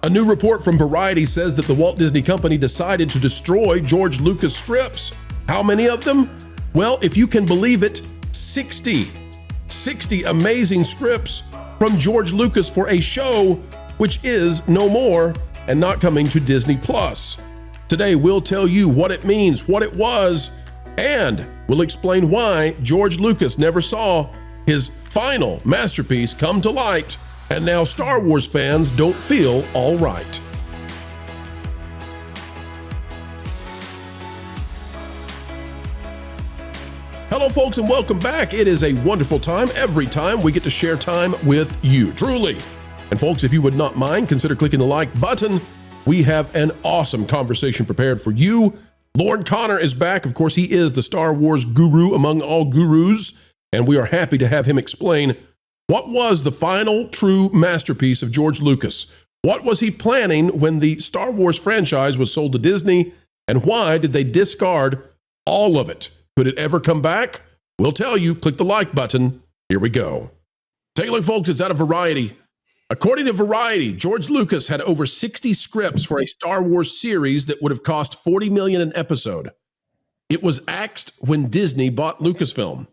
A new report from Variety says that the Walt Disney Company decided to destroy George Lucas scripts. How many of them? Well, if you can believe it, 60. 60 amazing scripts from George Lucas for a show which is no more and not coming to Disney Plus. Today, we'll tell you what it means, what it was, and we'll explain why George Lucas never saw his final masterpiece come to light, and now Star Wars fans don't feel all right. Hello, folks, and welcome back. It is a wonderful time every time we get to share time with you, truly. And folks, if you would not mind, consider clicking the like button. We have an awesome conversation prepared for you. Lord Connor is back. Of course, he is the Star Wars guru among all gurus, and we are happy to have him explain what was the final true masterpiece of George Lucas. What was he planning when the Star Wars franchise was sold to Disney, and why did they discard all of it? Could it ever come back? We'll tell you. Click the like button. Here we go. Take a look, folks. It's out of Variety. According to Variety, George Lucas had over 60 scripts for a Star Wars series that would have cost $40 million an episode. It was axed when Disney bought Lucasfilm.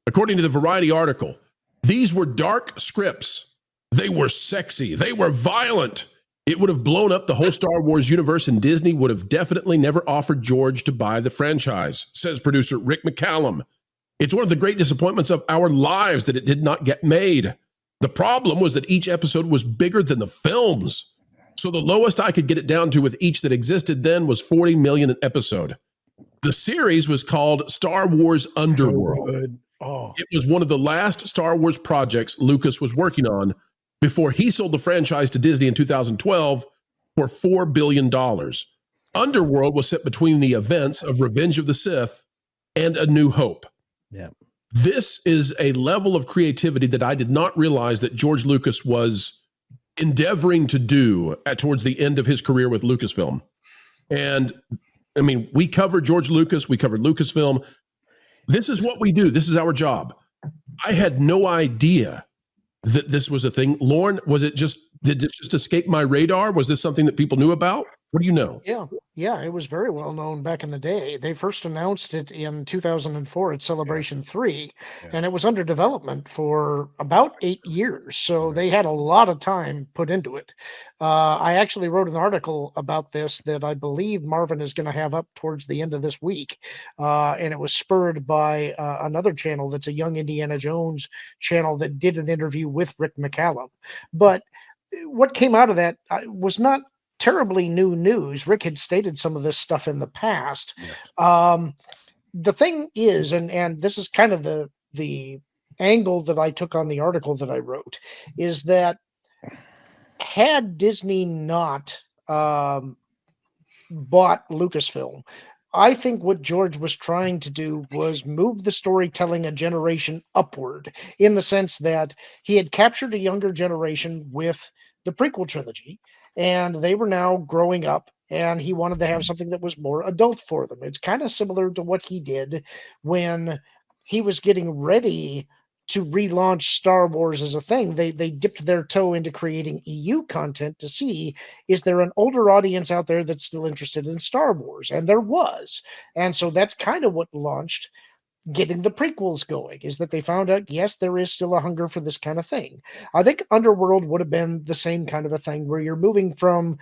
According to the Variety article, these were dark scripts. They were sexy. They were violent. It would have blown up the whole Star Wars universe, and Disney would have definitely never offered George to buy the franchise, says producer Rick McCallum. It's one of the great disappointments of our lives that it did not get made. The problem was that each episode was bigger than the films. So the lowest I could get it down to with each that existed then was $40 million an episode. The series was called Star Wars Underworld. It was one of the last Star Wars projects Lucas was working on before he sold the franchise to Disney in 2012 for $4 billion. Underworld was set between the events of Revenge of the Sith and A New Hope. Yeah. This is a level of creativity that I did not realize that George Lucas was endeavoring to do towards the end of his career with Lucasfilm. And I mean, we covered George Lucas, we covered Lucasfilm. This is what we do. This is our job. I had no idea that this was a thing. Lauren, did this just escape my radar? Was this something that people knew about? What do you know? Yeah, it was very well known back in the day. They first announced it in 2004 at Celebration 3, and it was under development for about 8 years. So they had a lot of time put into it. I actually wrote an article about this that I believe Marvin is going to have up towards the end of this week. And it was spurred by another channel that's a Young Indiana Jones channel that did an interview with Rick McCallum. But what came out of that was not terribly new news. Rick had stated some of this stuff in the past. Yes. The thing is, and this is kind of the angle that I took on the article that I wrote, is that had Disney not bought Lucasfilm, I think what George was trying to do was move the storytelling a generation upward, in the sense that he had captured a younger generation with the prequel trilogy, and they were now growing up, and he wanted to have something that was more adult for them. It's kind of similar to what he did when he was getting ready to relaunch Star Wars as a thing. They dipped their toe into creating EU content to see, is there an older audience out there that's still interested in Star Wars? And there was. And so that's kind of what launched getting the prequels going, is that they found out, yes, there is still a hunger for this kind of thing. I think Underworld would have been the same kind of a thing, where you're moving from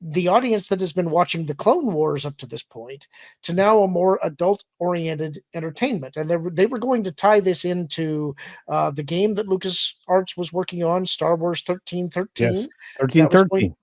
the audience that has been watching the Clone Wars up to this point to now a more adult-oriented entertainment. And they were going to tie this into the game that LucasArts was working on, Star Wars 1313. Yes, 1313.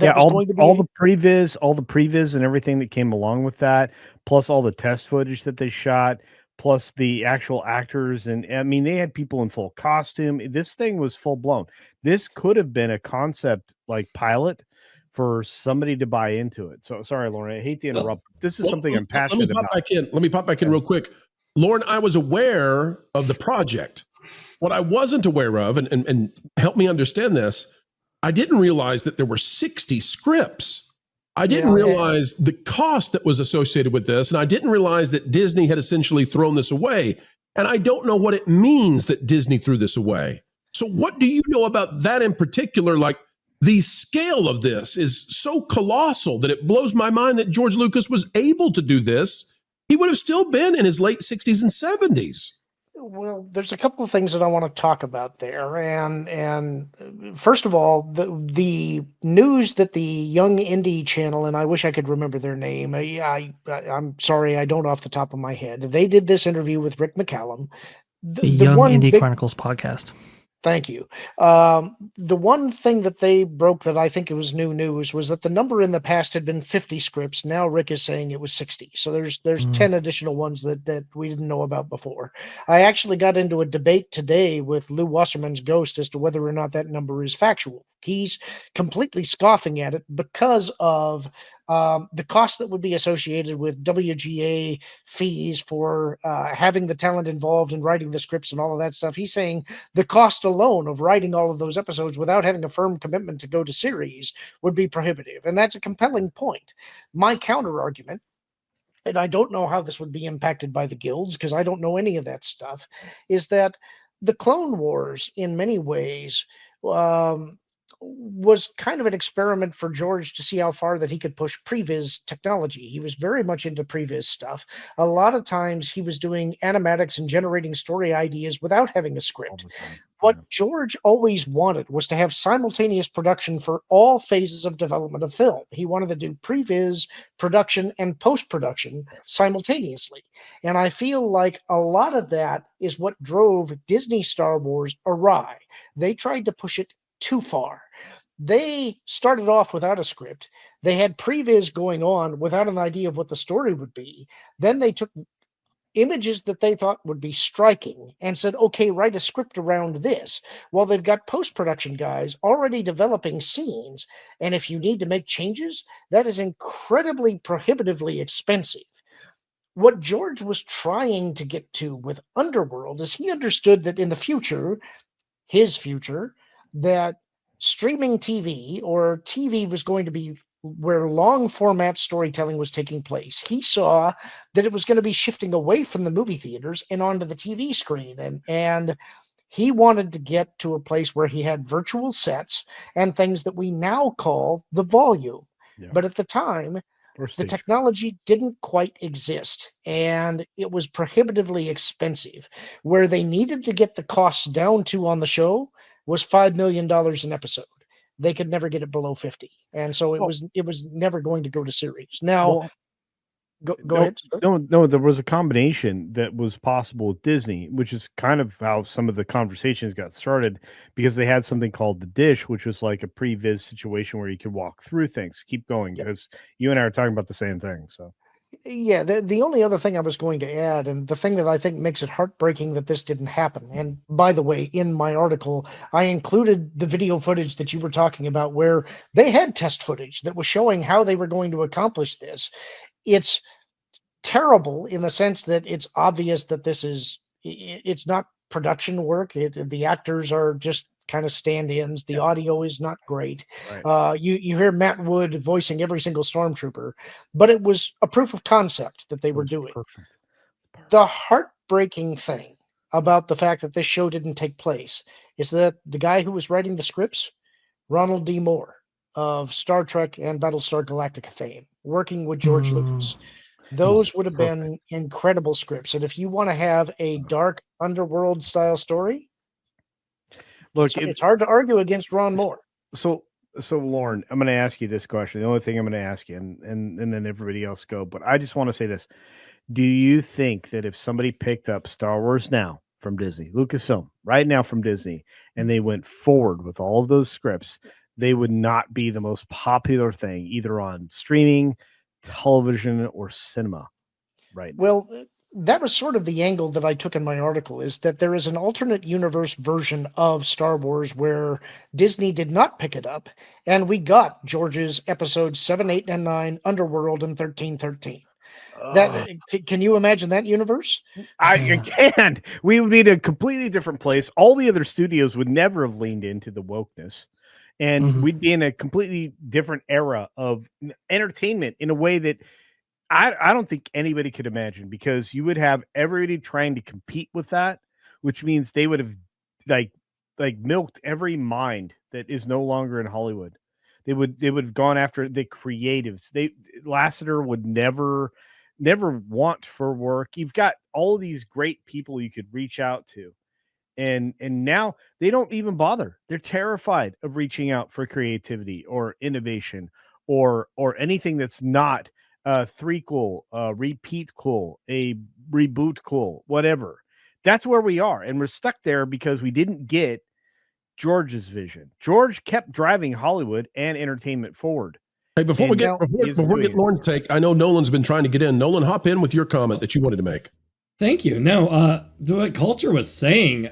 Yeah, all the previs and everything that came along with that, plus all the test footage that they shot, plus the actual actors. And I mean, they had people in full costume. This thing was full blown. This could have been a concept like pilot for somebody to buy into it. So sorry, Lauren, I hate to interrupt. This is something I'm passionate about. Let me pop back in real quick. Lauren, I was aware of the project. What I wasn't aware of, and help me understand this, I didn't realize that there were 60 scripts. I didn't realize the cost that was associated with this, and I didn't realize that Disney had essentially thrown this away. And I don't know what it means that Disney threw this away. So what do you know about that in particular? Like, the scale of this is so colossal that it blows my mind that George Lucas was able to do this. He would have still been in his late 60s and 70s. Well, there's a couple of things that I want to talk about there, and first of all, the news that the Young Indie channel, and I wish I could remember their name. I'm sorry, I don't off the top of my head. They did this interview with Rick McCallum, the Young Indie Chronicles podcast. Thank you. The one thing that they broke that I think it was new news was that the number in the past had been 50 scripts. Now Rick is saying it was 60. So there's 10 additional ones that we didn't know about before. I actually got into a debate today with Lou Wasserman's Ghost as to whether or not that number is factual. He's completely scoffing at it because of the cost that would be associated with WGA fees for having the talent involved in writing the scripts and all of that stuff. He's saying the cost alone of writing all of those episodes without having a firm commitment to go to series would be prohibitive. And that's a compelling point. My counter argument, and I don't know how this would be impacted by the guilds because I don't know any of that stuff, is that the Clone Wars in many ways was kind of an experiment for George to see how far that he could push previs technology. He was very much into previs stuff. A lot of times he was doing animatics and generating story ideas without having a script. What George always wanted was to have simultaneous production for all phases of development of film. He wanted to do previs, production, and post-production simultaneously. And I feel like a lot of that is what drove Disney Star Wars awry. They tried to push it too far. They started off without a script. They had previs going on without an idea of what the story would be. Then they took images that they thought would be striking and said, okay, write a script around this. Well, they've got post-production guys already developing scenes. And if you need to make changes, that is incredibly prohibitively expensive. What George was trying to get to with Underworld is he understood that in the future, his future, that streaming TV or TV was going to be where long format storytelling was taking place. He saw that it was going to be shifting away from the movie theaters and onto the TV screen. And he wanted to get to a place where he had virtual sets and things that we now call the volume. Yeah. But at the time, the technology didn't quite exist, and it was prohibitively expensive. Where they needed to get the costs down to on the show was $5 million an episode. They could never get it below 50. And so it was never going to go to series. Now, go ahead. Sir. No, there was a combination that was possible with Disney, which is kind of how some of the conversations got started, because they had something called The Dish, which was like a previs situation where you could walk through things. Keep going, because you and I are talking about the same thing. So. Yeah, the only other thing I was going to add, and the thing that I think makes it heartbreaking that this didn't happen, and by the way, in my article, I included the video footage that you were talking about where they had test footage that was showing how they were going to accomplish this. It's terrible in the sense that it's obvious that it's not production work. The actors are just kind of stand-ins. The audio is not great. Right. You hear Matt Wood voicing every single stormtrooper, but it was a proof of concept that they were doing. Perfect. The heartbreaking thing about the fact that this show didn't take place is that the guy who was writing the scripts, Ronald D. Moore of Star Trek and Battlestar Galactica fame, working with George Lucas. Those would have been incredible scripts. And if you want to have a dark underworld style story, look, it's hard to argue against Ron Moore. So Lauren, I'm going to ask you this question. The only thing I'm going to ask you, and then everybody else go. But I just want to say this: do you think that if somebody picked up Star Wars now from Disney, Lucasfilm right now from Disney, and they went forward with all of those scripts, they would not be the most popular thing either on streaming, television, or cinema right now? Well, that was sort of the angle that I took in my article, is that there is an alternate universe version of Star Wars where Disney did not pick it up, and we got George's episodes 7, 8, and 9, Underworld, and 1313. That can you imagine that universe? I can't. We would be in a completely different place. All the other studios would never have leaned into the wokeness. And we'd be in a completely different era of entertainment in a way that I don't think anybody could imagine, because you would have everybody trying to compete with that, which means they would have like milked every mind that is no longer in Hollywood. They would have gone after the creatives. Lasseter would never want for work. You've got all these great people you could reach out to. And now they don't even bother. They're terrified of reaching out for creativity or innovation or anything that's not threequel, repeat cool, a reboot cool, whatever. That's where we are, and we're stuck there because we didn't get George's vision. George kept driving Hollywood and entertainment forward. Hey, before we get Lauren's take, I know Nolan's been trying to get in. Nolan, hop in with your comment that you wanted to make. Thank you. No, what Culture was saying,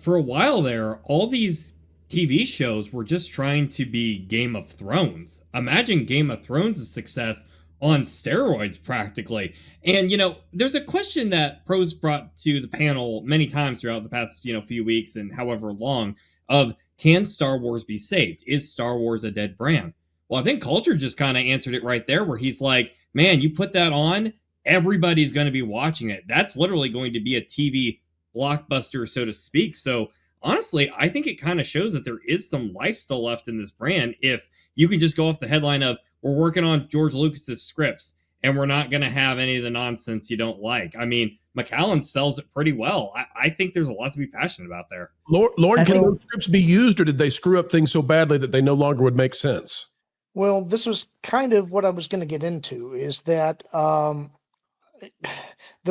for a while there, all these TV shows were just trying to be Game of Thrones. Imagine Game of Thrones' success on steroids, practically. And, there's a question that pros brought to the panel many times throughout the past, few weeks and however long of, can Star Wars be saved? Is Star Wars a dead brand? Well, I think Culture just kind of answered it right there, where he's like, man, you put that on, everybody's going to be watching it. That's literally going to be a TV blockbuster, so to speak. So honestly, I think it kind of shows that there is some life still left in this brand. If you can just go off the headline of, we're working on George Lucas's scripts and we're not going to have any of the nonsense you don't like. I mean, McCallum sells it pretty well. I think there's a lot to be passionate about there. Lauren, can those scripts be used, or did they screw up things so badly that they no longer would make sense? Well, this was kind of what I was going to get into, is that the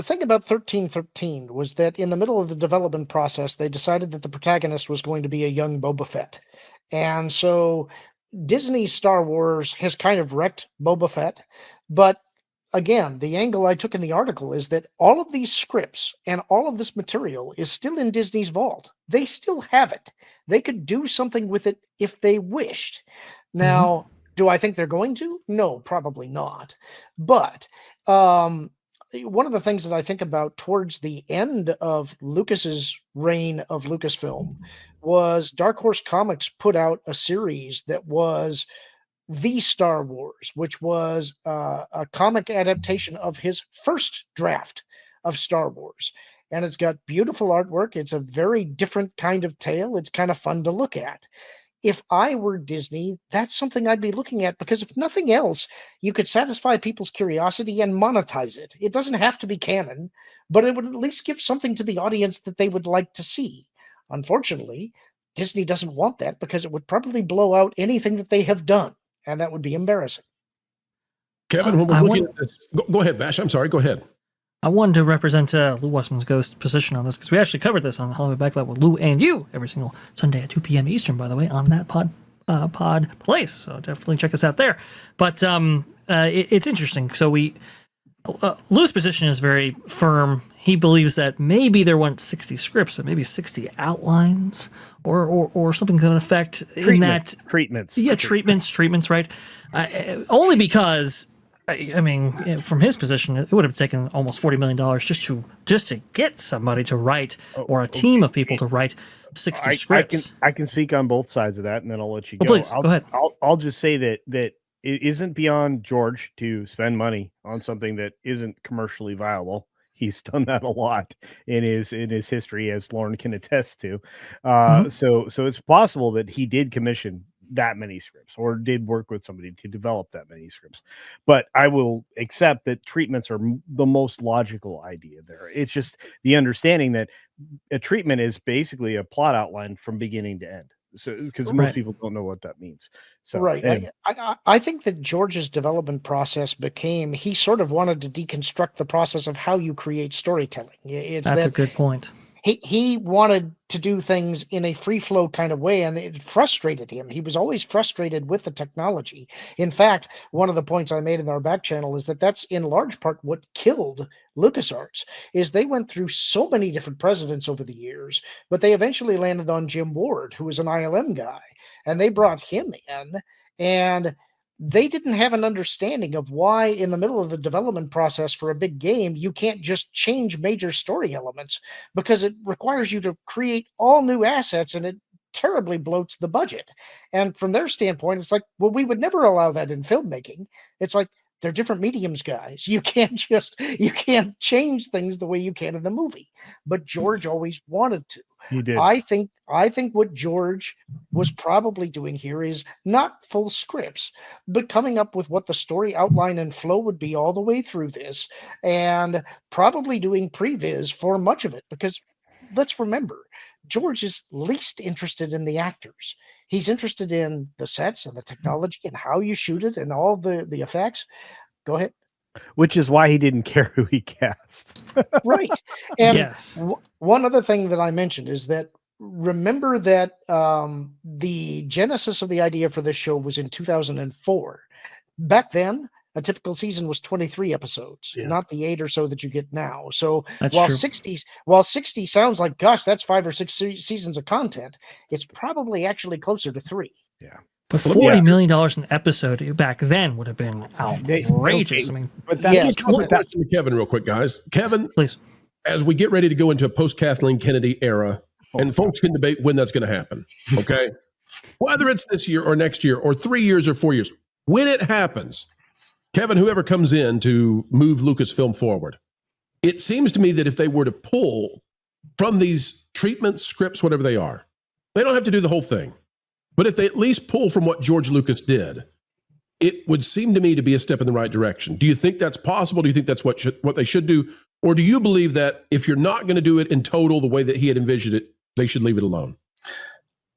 thing about 1313 was that in the middle of the development process, they decided that the protagonist was going to be a young Boba Fett. And so Disney's Star Wars has kind of wrecked Boba Fett. But again, the angle I took in the article is that all of these scripts and all of this material is still in Disney's vault. They still have it. They could do something with it if they wished. Now, do I think they're going to? No, probably not. But one of the things that I think about towards the end of Lucas's reign of Lucasfilm was Dark Horse Comics put out a series that was The Star Wars, which was a comic adaptation of his first draft of Star Wars. And it's got beautiful artwork. It's a very different kind of tale. It's kind of fun to look at. If I were Disney, that's something I'd be looking at, because if nothing else, you could satisfy people's curiosity and monetize it. It doesn't have to be canon, but it would at least give something to the audience that they would like to see. Unfortunately, Disney doesn't want that, because it would probably blow out anything that they have done, and that would be embarrassing. Kevin, when we're looking at this, go ahead, Vash. I'm sorry, go ahead. I wanted to represent Lou Westman's Ghost position on this, because we actually covered this on Hollywood Backlight with Lou and you every single Sunday at 2 p.m. Eastern, by the way, on that pod place. So definitely check us out there. But it's interesting. So Lou's position is very firm. He believes that maybe there weren't 60 scripts, but maybe 60 outlines or something to that effect. Treatments. Yeah, treatments, right? Only because, I mean, from his position, it would have taken almost $40 million just to get somebody to write, or a team of people to write 60 scripts. I can speak on both sides of that, and then I'll let you go. Please, go ahead. I'll just say that it isn't beyond George to spend money on something that isn't commercially viable. He's done that a lot in his history, as Lauren can attest to. So it's possible that he did commission that many scripts, or did work with somebody to develop that many scripts. But I will accept that treatments are the most logical idea there. It's just the understanding that a treatment is basically a plot outline from beginning to end. So, because most people don't know what that means. So, I think that George's development process became, he sort of wanted to deconstruct the process of how you create storytelling. That's a good point. He wanted to do things in a free flow kind of way, and it frustrated him. He was always frustrated with the technology. In fact, one of the points I made in our back channel is that that's in large part what killed LucasArts, is they went through so many different presidents over the years, but they eventually landed on Jim Ward, who was an ILM guy, and they brought him in, and they didn't have an understanding of why in the middle of the development process for a big game, you can't just change major story elements, because it requires you to create all new assets, and it terribly bloats the budget. And from their standpoint, it's like, well, we would never allow that in filmmaking. It's like, They're different mediums, guys. You can't change things the way you can in the movie. But George always wanted to. He did. I think what George was probably doing here is not full scripts, but coming up with what the story outline and flow would be all the way through this, and probably doing previs for much of it. Because let's remember, George is least interested in the actors. He's interested in the sets and the technology and how you shoot it and all the effects. Go ahead. Which is why he didn't care who he cast. Right. And yes. One other thing that I mentioned is that remember that the genesis of the idea for this show was in 2004. Back then, a typical season was 23 episodes, not the 8 or so that you get now. So while 60 sounds like, gosh, that's 5 or 6 seasons of content, it's probably actually closer to 3. Yeah. But $40 million an episode back then would have been outrageous. I mean, but that's question to Kevin real quick, guys. Kevin, please. As we get ready to go into a post-Kathleen Kennedy era, and folks can debate when that's going to happen, okay? Whether it's this year or next year or 3 years or 4 years, when it happens, Kevin, whoever comes in to move Lucasfilm forward, it seems to me that if they were to pull from these treatments, scripts, whatever they are, they don't have to do the whole thing. But if they at least pull from what George Lucas did, it would seem to me to be a step in the right direction. Do you think that's possible? Do you think that's what they should do? Or do you believe that if you're not going to do it in total the way that he had envisioned it, they should leave it alone?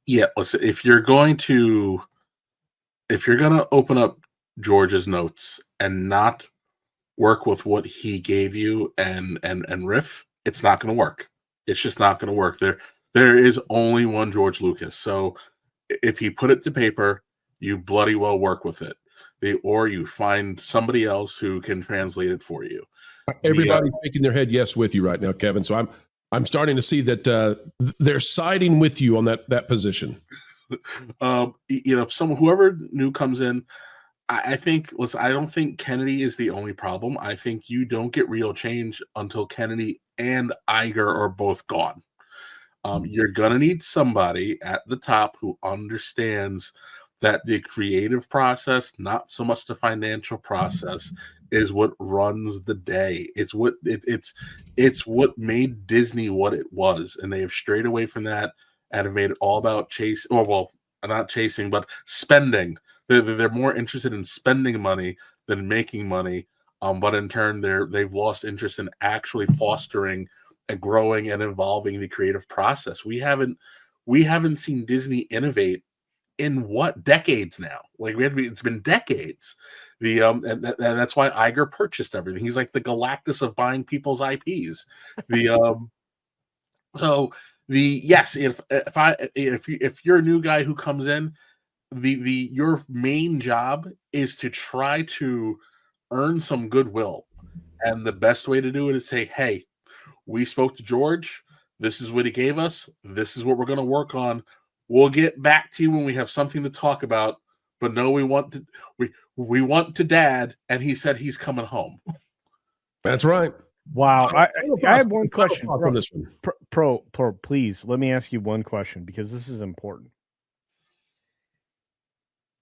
Yeah, listen, if you're going to open up George's notes and not work with what he gave you and riff, it's not going to work. It's just not going to work. There is only one George Lucas. So if he put it to paper, you bloody well work with it. Or you find somebody else who can translate it for you. Everybody's shaking their head yes with you right now, Kevin. So I'm starting to see that they're siding with you on that position. Whoever new comes in, I think. Listen, I don't think Kennedy is the only problem. I think you don't get real change until Kennedy and Iger are both gone. You're gonna need somebody at the top who understands that the creative process, not so much the financial process, is what runs the day. It's what made Disney what it was, and they have strayed away from that and have made it all about chase. Or well, not chasing, but spending. They're more interested in spending money than making money. But in turn, they've lost interest in actually fostering and growing and evolving the creative process. We haven't seen Disney innovate in what decades now? Like it's been decades. And that's why Iger purchased everything. He's like the Galactus of buying people's IPs. If you're a new guy who comes in, your main job is to try to earn some goodwill, and the best way to do it is say, "Hey, we spoke to George. This is what he gave us. This is what we're going to work on. We'll get back to you when we have something to talk about. But no, we want to Dad, and he said he's coming home." That's right. Wow. I have one question. On this one. Pro, please, let me ask you one question because this is important.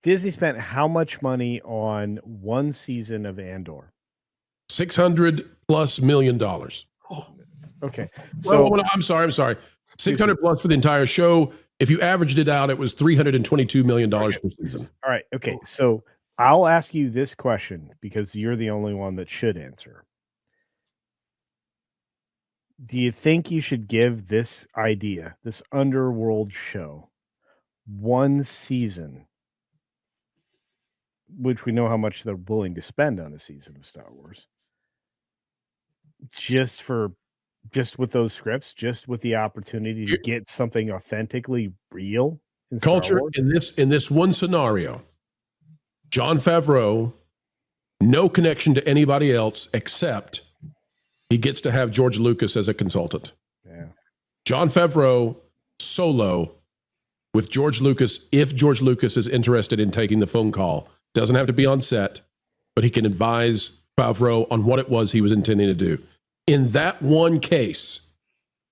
Disney spent how much money on one season of Andor? $600+ million. Oh, okay. So I'm sorry. 600 plus for the entire show. If you averaged it out, it was $322 million per season. All right. Okay. So I'll ask you this question because you're the only one that should answer. Do you think you should give this idea, this Underworld show, one season, which we know how much they're willing to spend on a season of Star Wars, just with those scripts, just with the opportunity to get something authentically real in culture Star Wars? in this one scenario? Jon Favreau, no connection to anybody else except he gets to have George Lucas as a consultant. Yeah. Jon Favreau solo with George Lucas, if George Lucas is interested in taking the phone call. Doesn't have to be on set, but he can advise Favreau on what it was he was intending to do. In that one case,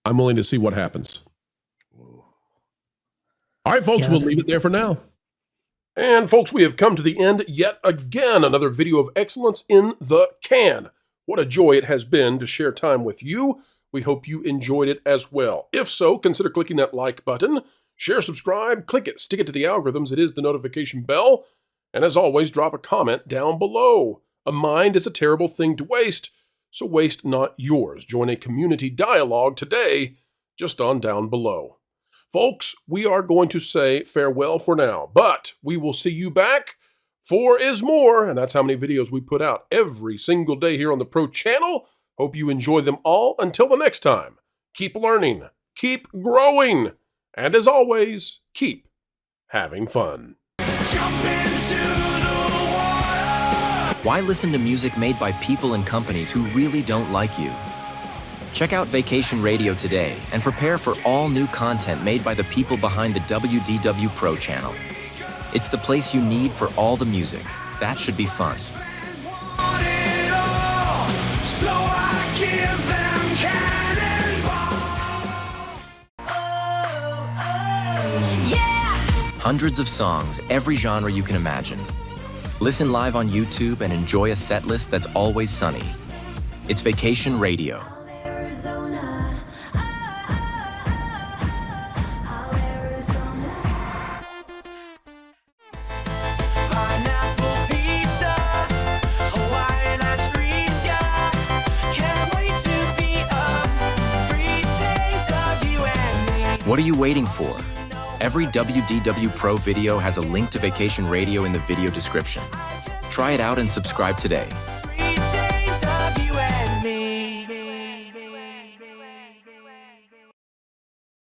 I'm willing to see what happens. All right, folks, we'll leave it there for now. And folks, we have come to the end yet again. Another video of excellence in the can. What a joy it has been to share time with you. We hope you enjoyed it as well. If so, consider clicking that like button. Share, subscribe, click it, stick it to the algorithms. It is the notification bell. And as always, drop a comment down below. A mind is a terrible thing to waste, so waste not yours. Join a community dialogue today, just on down below. Folks, we are going to say farewell for now, but we will see you back. 4 is more, and that's how many videos we put out every single day here on the Pro Channel. Hope you enjoy them all. Until the next time, keep learning, keep growing, and as always, keep having fun. Why listen to music made by people and companies who really don't like you? Check out Vacation Radio today and prepare for all new content made by the people behind the WDW Pro Channel. It's the place you need for all the music. That should be fun. Hundreds of songs, every genre you can imagine. Listen live on YouTube and enjoy a set list that's always sunny. It's Vacation Radio. What are you waiting for? Every WDW Pro video has a link to Vacation Radio in the video description. Try it out and subscribe today.